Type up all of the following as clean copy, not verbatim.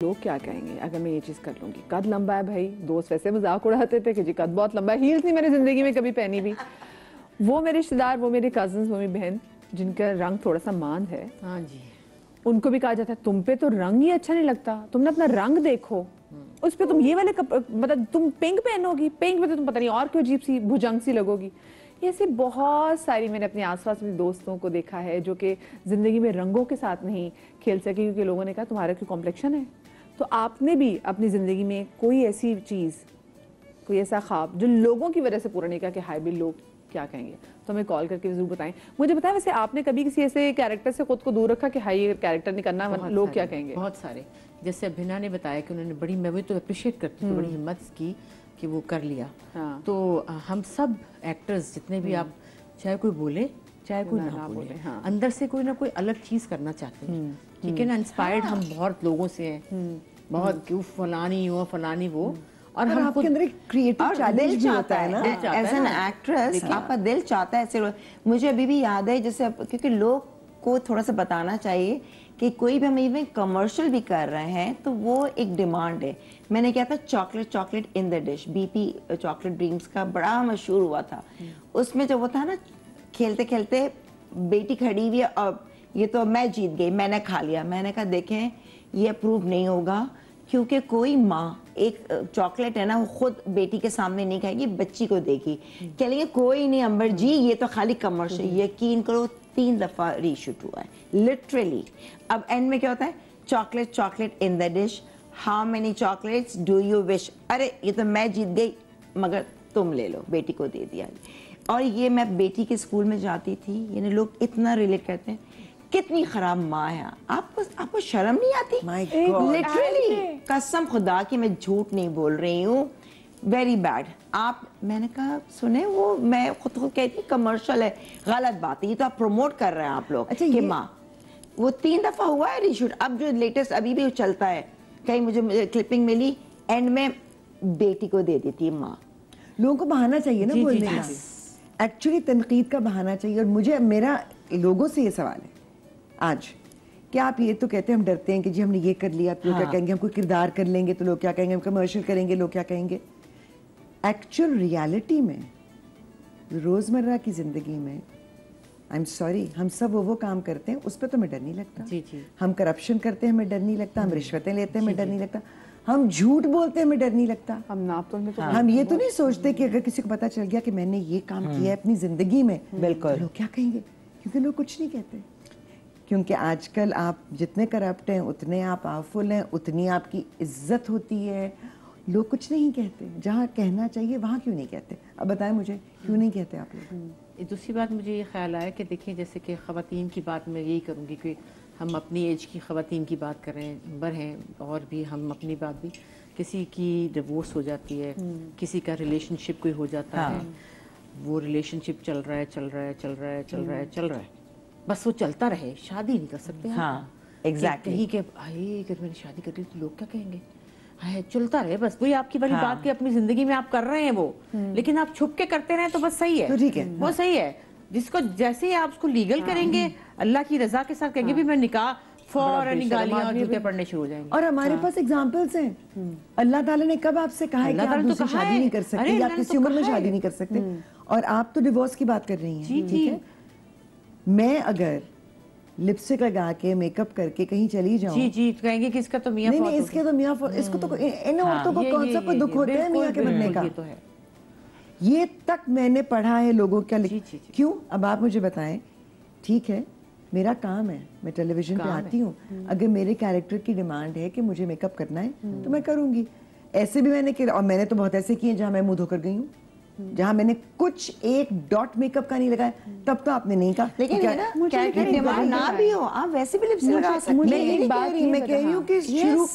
لوگ کیا کہیں گے اگر میں یہ چیز کر لوں گی. قد لمبا ہے بھائی, دوست ویسے مذاق اڑاتے تھے کہ جی قد بہت لمبا ہے, ہیلز نہیں میں نے زندگی میں کبھی پہنی بھی. وہ میرے رشتے دار, وہ میرے کزنز, وہ میری بہن جن کا رنگ تھوڑا سا ماند ہے, ہاں جی, ان کو بھی کہا جاتا ہے تم پہ تو رنگ ہی اچھا نہیں لگتا, تم نے اپنا رنگ دیکھو, اس پہ تم یہ والے مطلب تم پنک پہنو گی, پنک پہ تو تم پتہ نہیں اور کیوں عجیب سی بھجنگ سی لگو گی. یہ ایسی بہت ساری میں نے اپنے آس پاس اپنے دوستوں کو دیکھا ہے جو کہ زندگی میں رنگوں کے ساتھ نہیں کھیل سکے, کیونکہ لوگوں نے کہا تمہارا کوئی کمپلیکشن ہے. تو آپ نے بھی اپنی زندگی میں کوئی ایسی چیز, کوئی ایسا خواب جو لوگوں کی وجہ سے پورا نہیں کیا کہ ہائی بل لوگ کیا کہیں گے, تو ہمیں کال کر کے ضرور بتائیں. مجھے بتائیں ویسے آپ نے کبھی کسی ایسے کیریکٹر سے خود کو دور رکھا کہ ہائی کیریکٹر نہیں کرنا, لوگ کیا کہیں گے؟ بہت سارے, جیسے ابھینا نے بتایا کہ انہوں نے بڑی, میں بھی تو اپریشیٹ کرتی ہوں, بڑی ہمت کی کہ وہ کر لیا. تو ہم سب ایکٹرز جتنے بھی, آپ چاہے کوئی بولے چاہے کوئی نہ بولے, اندر سے کوئی نہ کوئی الگ چیز کرنا چاہتے ہیں, ٹھیک ہے نا. انسپائرڈ ہم بہت لوگوں سے ہیں, بہت کہ فلانی ہو فلانی وہ, اور ہم آپ کے اندر ایک کریٹو چیلنج بھی ہوتا ہے نا ایز این ایکٹریس, آپ کا دل چاہتا ہے ایسے. مجھے ابھی بھی یاد ہے جیسے, کیونکہ لوگ کو تھوڑا سا بتانا چاہیے کہ کوئی بھی ہم ایون کمرشل بھی کر رہے ہیں تو وہ ایک ڈیمانڈ ہے. میں نے کیا تھا chocolate in the dish, B P chocolate dreams کا بڑا مشہور ہوا تھا. اس میں جو وہ تھا نا, کھیلتے کھیلتے بیٹی کھڑی ہوئی ہے اور یہ تو میں جیت گئی, میں نے کھا لیا. میں نے کہا دیکھیں یہ اپروو نہیں ہوگا, کیونکہ کوئی ماں ایک چاکلیٹ ہے نا وہ خود بیٹی کے سامنے نہیں کھائے گی, بچی کو دے گی. کہہ لیں گے کوئی نہیں امبر جی یہ تو خالی کمرشل. یقین کرو 3 دفعہ ری شوٹ ہوا ہے لٹرلی. اب اینڈ میں کیا ہوتا ہے, chocolate in the dish, how many chocolates do you wish, ارے یہ تو میں جیت گئی مگر تم لے لو, بیٹی کو دے دیا. اور یہ میں بیٹی کے اسکول میں جاتی تھی, یعنی لوگ اتنا ریلیٹ کرتے ہیں کتنی خراب ماں ہے. آپ کو شرم نہیں آتی؟ لٹرلی قسم خدا کی میں جھوٹ نہیں بول رہی ہوں, ویری بیڈ. آپ, میں نے کہا سنیں, وہ میں خود کہتی کمرشل ہے, غلط بات ہے, یہ تو آپ پروموٹ کر رہے ہیں آپ لوگ کہ ماں. وہ 3 دفعہ ہوا ہے ری شوٹ. اب جو لیٹسٹ ابھی بھی چلتا ہے, کہیں مجھے کلپنگ ملی, اینڈ میں بیٹی کو دے دیتی ماں. لوگوں کو بہانا چاہیے نا بولنے کا, ایکچولی تنقید کا بہانا چاہیے. اور مجھے, میرا لوگوں سے یہ سوال ہے آج کہ آپ یہ تو کہتے ہیں ہم ڈرتے ہیں کہ جی ہم نے یہ کر لیا تو لوگ کیا کہیں گے, ہم کوئی کردار کر لیں گے تو لوگ کیا کہیں گے, ہم کمرشل کریں گے لوگ کیا کہیں گے. ایکچوئل ریالٹی میں روزمرہ کی زندگی میں آئی ایم سوری, ہم سب وہ کام کرتے ہیں اس پہ تو ہمیں ڈر نہیں لگتا. ہم کرپشن کرتے ہیں ہمیں ڈر نہیں لگتا, ہم رشوتیں لیتے ہیں ہمیں ڈر نہیں لگتا, ہم جھوٹ بولتے ہیں ہمیں ڈر نہیں لگتا. ہم یہ تو نہیں سوچتے کہ اگر کسی کو پتا چل گیا کہ میں نے یہ کام کیا ہے اپنی زندگی میں, بالکل لوگ کیا کہیں گے, کیونکہ لوگ کچھ نہیں کہتے. کیونکہ آج کل آپ جتنے کرپٹ ہیں اتنے آپ پاورفل ہیں, اتنی آپ کی عزت ہوتی ہے. لوگ کچھ نہیں کہتے, جہاں کہنا چاہیے وہاں کیوں نہیں کہتے؟ اب بتائیں مجھے کیوں نہیں کہتے آپ لوگ؟ دوسری بات مجھے یہ خیال آیا کہ دیکھیں, جیسے کہ خواتین کی بات میں یہی کروں گی کہ ہم اپنی ایج کی خواتین کی بات کر رہے ہیں, نمبر ہیں, اور بھی ہم اپنی بات بھی, کسی کی ڈیورس ہو جاتی ہے, کسی کا ریلیشن شپ کوئی ہو جاتا ہے, وہ ریلیشن شپ چل رہا ہے, بس وہ چلتا رہے, شادی نہیں کر سکتے. ہاں ایگزیکٹلی, کہیں کہ اگر میں نے شادی کر لی تو لوگ کیا کہیں گے, چلتا رہے بس. وہی آپ کی والی بات کہ اپنی زندگی میں آپ کر رہے ہیں وہ, لیکن آپ چھپ کے کرتے رہیں تو بس صحیح ہے, ٹھیک ہے, وہ صحیح ہے. جس کو جیسے ہی آپ اس کو لیگل کریں گے, اللہ کی رضا کے ساتھ کہیں گے بھی میں نکاح, فوراً گالیاں اور جوتے پڑنے شروع ہو جائیں گے. اور ہمارے پاس ایگزامپلس ہیں. اللہ تعالیٰ نے کب آپ سے کہا ہے کہ آپ دوسری شادی نہیں کر سکتے یا کسی عمر میں شادی نہیں کر سکتے, اور آپ تو ڈیورس کی بات کر رہی ہیں. ٹھیک ہے, میں اگر لپسٹک لگا کے میک اپ کر کے کہیں چلی جاؤں, جی کہیں گے کہ اس کا تو میاں, نہیں اس کے تو میاں, اس کو تو ان عورتوں کو کون سا کوئی دکھ ہوتا ہے میاں کے بننے کا. یہ تک میں نے پڑھا ہے لوگوں کا. کیوں؟ اب آپ مجھے بتائیں, ٹھیک ہے میرا کام ہے, میں ٹیلی ویژن پہ آتی ہوں, اگر میرے کیریکٹر کی ڈیمانڈ ہے کہ مجھے میک اپ کرنا ہے تو میں کروں گی. ایسے بھی میں نے, اور میں نے تو بہت ایسے کیے جہاں میں منہ دھو کر گئی ہوں, جہاں میں نے کچھ ایک ڈاٹ میک اپ کا نہیں لگایا, تب تو آپ نے نہیں کہا. لیکن نہ بھی ہو آپ ویسے بھی لپسٹک لگا سکتے ہیں. میں کہہ رہی ہوں کہ شروع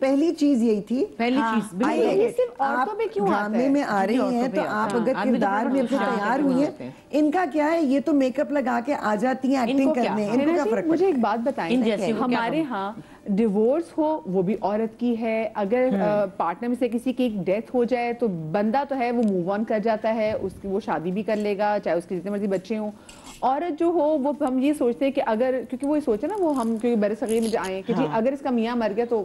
پہلی چیز یہی تھی, پہلی چیز آپ ڈرامے میں آ رہی ہیں تو آپ اگر کردار میں تیار ہوئی ہیں, ان کا کیا ہے, یہ تو میک اپ لگا کے آ جاتی ہیں ایکٹنگ کرنے, ان کو کیا فرق. مجھے ایک بات بتائیں, ہمارے ہاں ڈیورس ہو وہ بھی عورت کی ہے, اگر پارٹنر میں سے کسی کی ایک ڈیتھ ہو جائے تو بندہ تو ہے وہ موو آن کر جاتا ہے, اس کی وہ شادی بھی کر لے گا چاہے اس کے جتنے مرضی بچے ہوں. عورت جو ہو وہ ہم یہ سوچتے ہیں کہ اگر, کیونکہ وہ یہ سوچے نا, وہ ہم کیونکہ بر صغیر میں آئے کہ جی اگر اس کا میاں مر گیا تو